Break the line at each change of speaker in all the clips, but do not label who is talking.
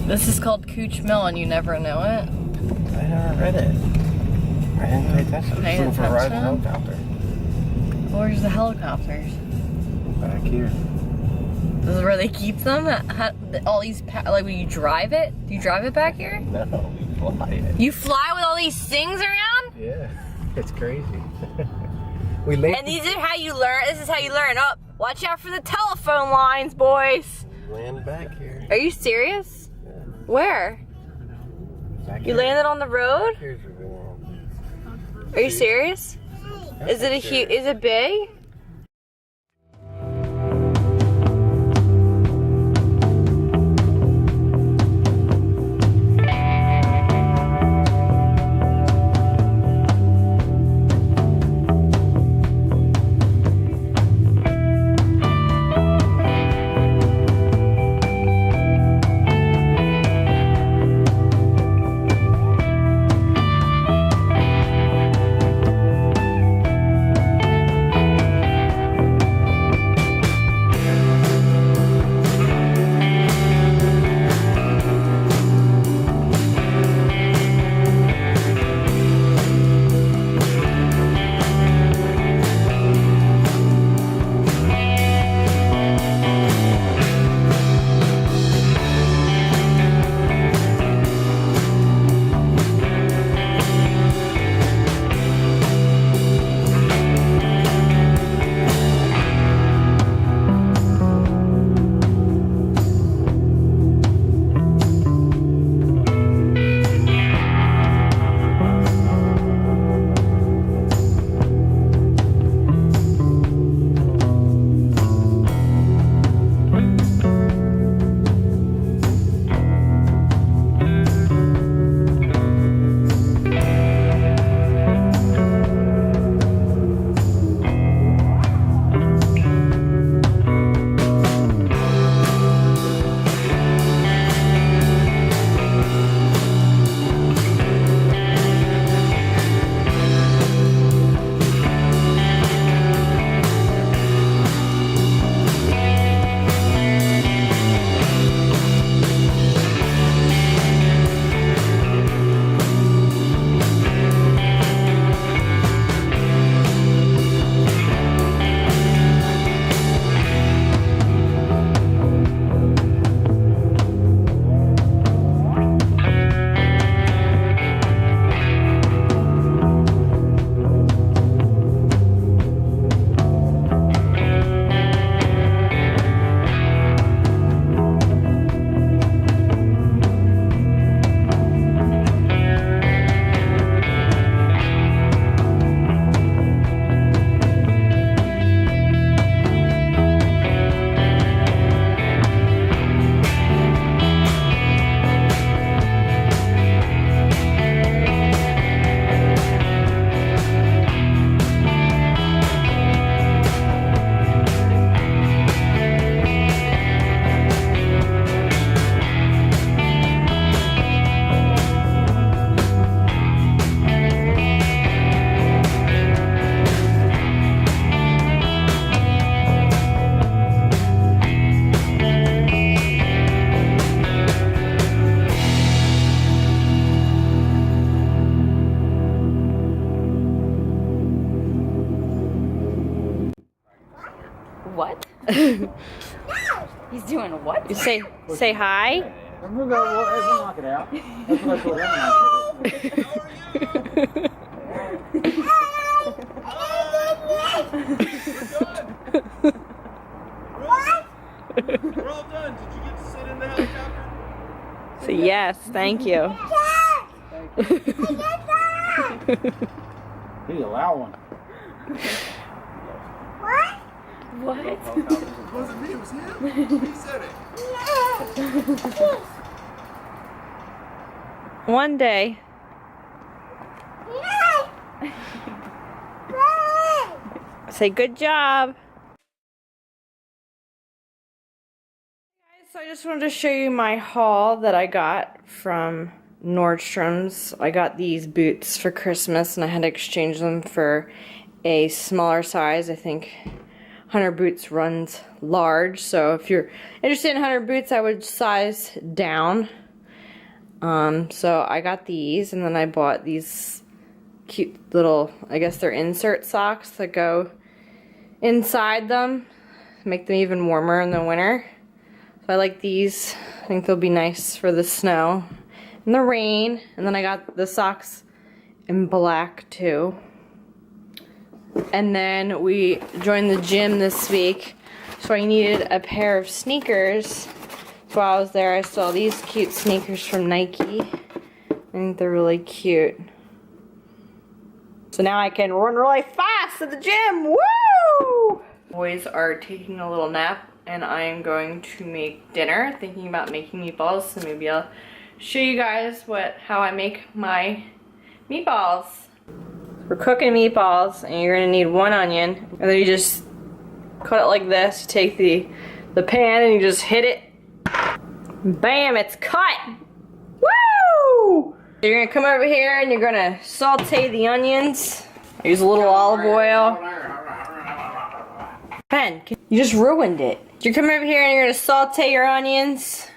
This is called Cooch Mill and you never know it?
I never read it. I didn't pay attention.
Pay
Looking for a ride
attention?
helicopter.
Where's the helicopters?
Back here.
This is where they keep them? All these, like when you drive it? Do you drive it back here?
No, we fly it.
You fly with all these things around?
Yeah, it's crazy. We land.
And these are how you learn. This is how you learn. Up. Watch out for the telephone lines, boys.
Land back here.
Are you serious?
Yeah.
Where?
Back
You
here.
landed on the road?
Here's where we land.
Are you serious? Is it a huge? Is it big? What? He's doing what? You say hi.
We'll knock it out. That's what I told him.
We're all done. Did you get to sit in the helicopter?
So yes, thank you.
He allow one.
What?
It wasn't me, it was him. He said it.
One day. Say good job. So I just wanted to show you my haul that I got from Nordstrom's. I got these boots for Christmas and I had to exchange them for a smaller size. I think Hunter Boots runs large, so if you're interested in Hunter Boots, I would size down. So I got these, and then I bought these cute little, I guess they're insert socks that go inside them, make them even warmer in the winter. So I like these. I think they'll be nice for the snow and the rain. And then I got the socks in black too. And then we joined the gym this week, so I needed a pair of sneakers. So while I was there, I saw these cute sneakers from Nike. I think they're really cute. So now I can run really fast at the gym. Woo! Boys are taking a little nap, and I am going to make dinner. Thinking about making meatballs, so maybe I'll show you guys how I make my meatballs. We're cooking meatballs, and you're gonna need 1 onion, and then you just cut it like this. You take the pan and you just hit it. Bam! It's cut. Woo! So you're gonna come over here and you're gonna saute the onions. I use a little olive oil. Ben, you just ruined it. You're coming over here and you're gonna saute your onions.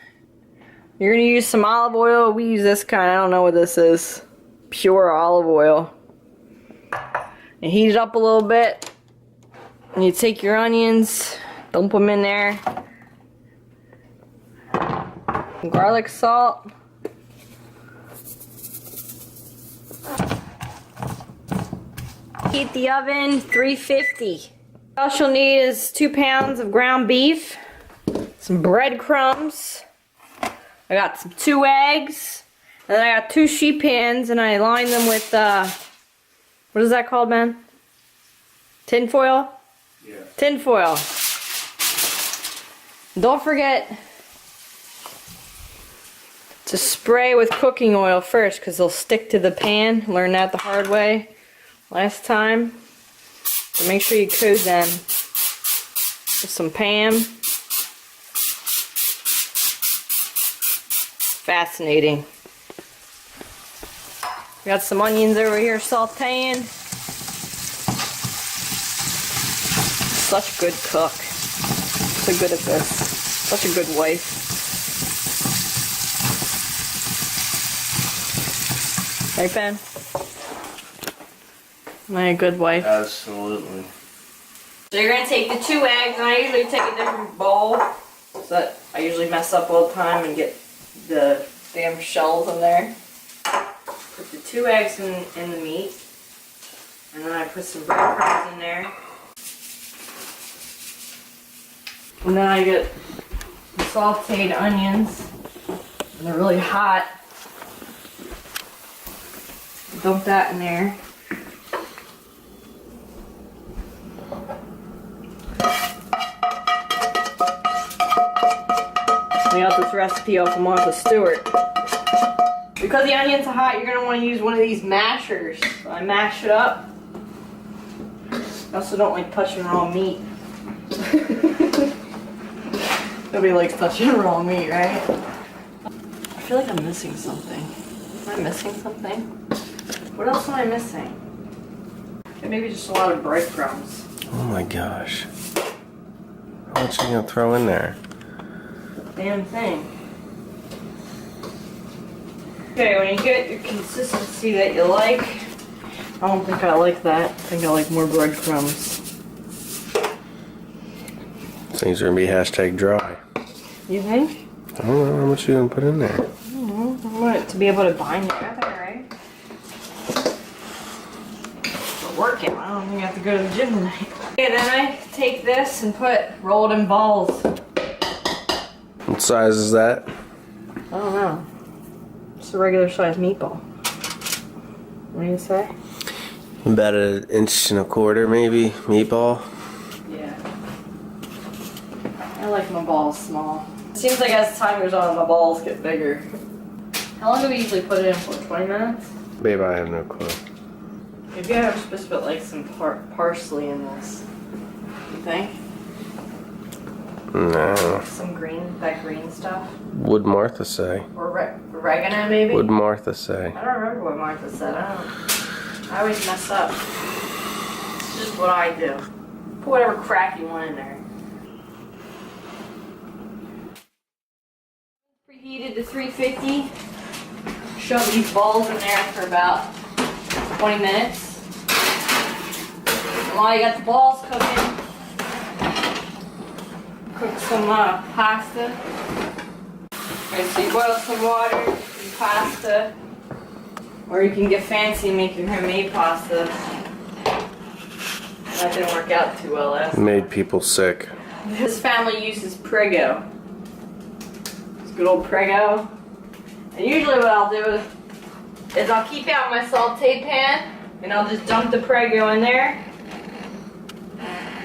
You're gonna use some olive oil. We use this kind. I don't know what this is. Pure olive oil. And heat it up a little bit. And you take your onions, dump them in there. Garlic salt. Heat the oven, 350. All you'll need is 2 pounds of ground beef, some breadcrumbs. I got 2 eggs, and then I got 2 sheet pans, and I lined them with, what is that called, man? Tin foil?
Yeah.
Tin foil. Don't forget to spray with cooking oil first, because they'll stick to the pan. Learned that the hard way last time. So make sure you coat them with some Pam. Fascinating. We got some onions over here sauteing. Such a good cook. So good at this. Such a good wife. Right, Ben? Am I a good wife?
Absolutely.
So you're going to take the 2 eggs, and I usually take a different bowl, so that I usually mess up all the time and get the damn shells in there. Put the 2 eggs in the meat, and then I put some breadcrumbs in there. And then I get the sauteed onions, and they're really hot. Dump that in there. I got this recipe off of Martha Stewart. Because the onions are hot, you're going to want to use one of these mashers. So I mash it up. I also don't like touching raw meat. Nobody likes touching raw meat, right? I feel like I'm missing something. Am I missing something? What else am I missing? Maybe just a lot of breadcrumbs.
Oh my gosh. How much are you gonna throw in there?
Damn thing. Okay, when you get your consistency that you like, I don't think I like that. I think I like more breadcrumbs.
Things are gonna be hashtag dry.
You think?
I don't know how much you're gonna put in there.
I want it to be able to bind together, right? For working, I don't think I have to go to the gym tonight. Okay, then I take this and roll it in balls.
What size is that?
I don't know. Just a regular size meatball. What do you say?
About 1.25 inches maybe, meatball.
Yeah. I like my balls small. Seems like as time goes on, my balls get bigger. How long do we usually put it in for? 20 minutes?
Babe, I have no clue.
Maybe I'm supposed to put like some parsley in this. You think?
No.
Some that green stuff?
What'd Martha say?
Or oregano maybe?
What'd Martha say?
I don't remember what Martha said. I always mess up. It's just what I do. Put whatever crap you want in there. Preheated to 350. shove these balls in there for about 20 minutes. And while you got the balls cooking, cook some pasta. Okay, so you boil some water, some pasta, or you can get fancy and make your homemade pasta. That didn't work out too well last time.
Made people sick.
This family uses Prego. It's good old Prego. And usually what I'll do is I'll keep out my saute pan and I'll just dump the Prego in there.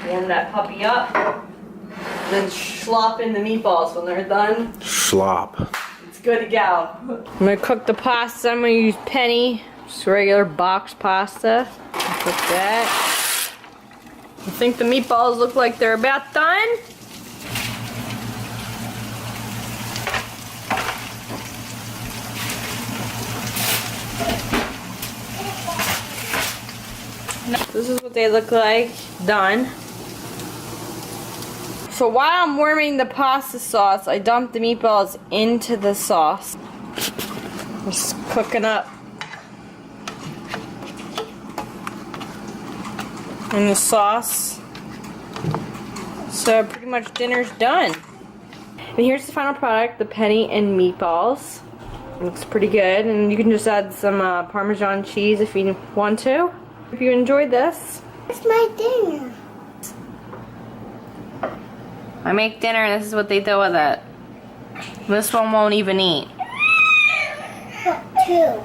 Warm that puppy up. And then slop in the meatballs when they're done.
Slop.
It's good to go. I'm gonna cook the pasta. I'm gonna use Penny, just regular box pasta. Cook that. I think the meatballs look like they're about done. This is what they look like, done. So while I'm warming the pasta sauce, I dump the meatballs into the sauce. Just cooking up. In the sauce. So pretty much dinner's done. And here's the final product, the Penny and meatballs. It looks pretty good, and you can just add some Parmesan cheese if you want to. If you enjoyed this.
It's my dinner.
I make dinner and this is what they do with it. This one won't even eat.
Two.